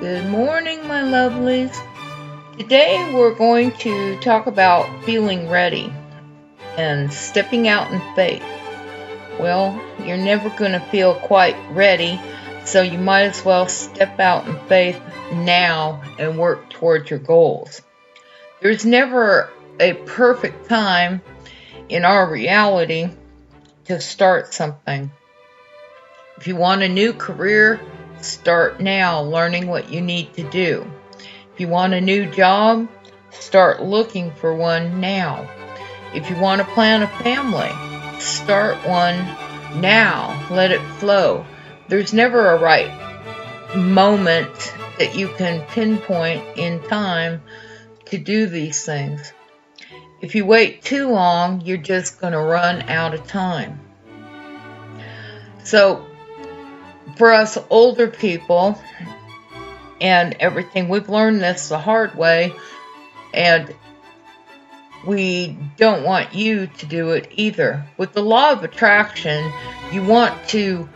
Good morning, my lovelies. Today we're going to talk about feeling ready and stepping out in faith. Well, you're never going to feel quite ready, so you might as well step out in faith now and work towards your goals. There's never a perfect time in our reality to start something. If you want a new career, start now learning what you need to do. If you want a new job, start looking for one now. If you want to plan a family, start one now. Let it flow. There's never a right moment that you can pinpoint in time to do these things. If you wait too long, you're just going to run out of time. So, for us older people and everything, we've learned this the hard way, and we don't want you to do it either. With the law of attraction, you want to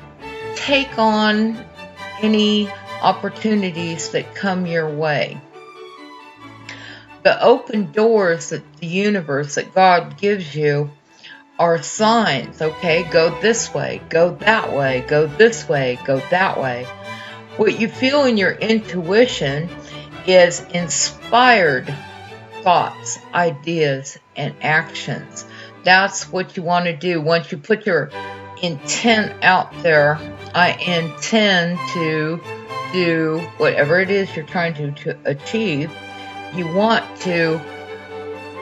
take on any opportunities that come your way. The open doors that the universe, that God gives you, are signs, okay? Go this way, go that way, go this way, go that way. What you feel in your intuition is inspired thoughts, ideas, and actions. That's what you want to do. Once you put your intent out there, I intend to do whatever it is you're trying to achieve, you want to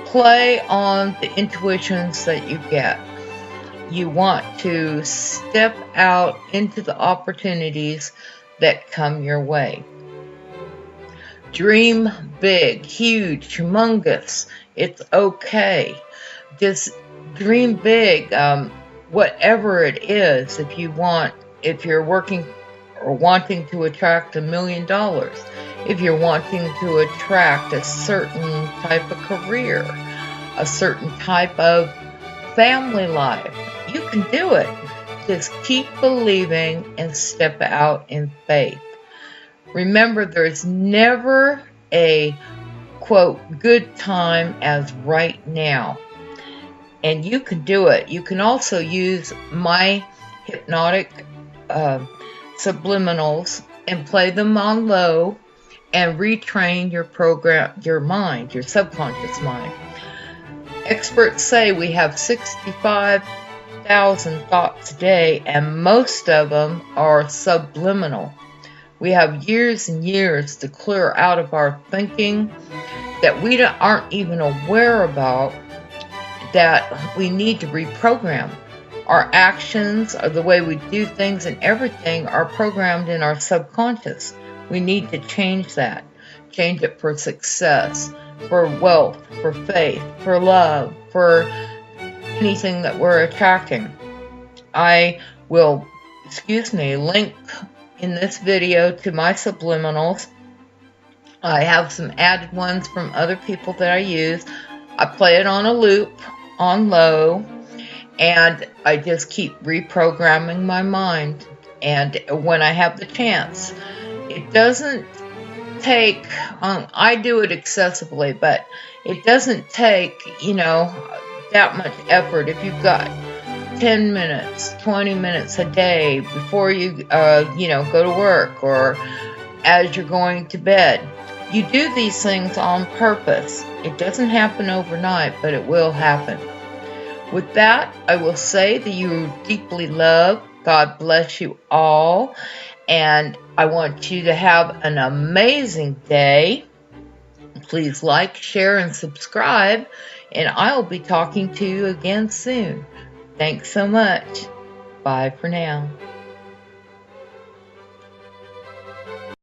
play on the intuitions that you get. You want to step out into the opportunities that come your way. Dream big, huge, humongous. It's okay. Just dream big, whatever it is. If you're working or wanting to attract $1 million, if you're wanting to attract a certain type of career, a certain type of family life, you can do it. Just keep believing and step out in faith. Remember, there's never a, quote, good time as right now. And you can do it. You can also use my hypnotic subliminals and play them on low and retrain your mind, your subconscious mind. Experts say we have 65,000 thoughts a day, and most of them are subliminal. We have years and years to clear out of our thinking that we aren't even aware about, that we need to reprogram. Our actions, or the way we do things and everything, are programmed in our subconscious. We need to change that. Change it for success, for wealth, for faith, for love, for anything that we're attracting. I will, link in this video to my subliminals. I have some added ones from other people that I use. I play it on a loop, on low, and I just keep reprogramming my mind. And when I have the chance, it doesn't take, I do it excessively, but it doesn't take, that much effort. If you've got 10 minutes, 20 minutes a day before you, go to work or as you're going to bed, you do these things on purpose. It doesn't happen overnight, but it will happen. With that, I will say that you are deeply loved. God bless you all. And I want you to have an amazing day. Please like, share, and subscribe. And I'll be talking to you again soon. Thanks so much. Bye for now.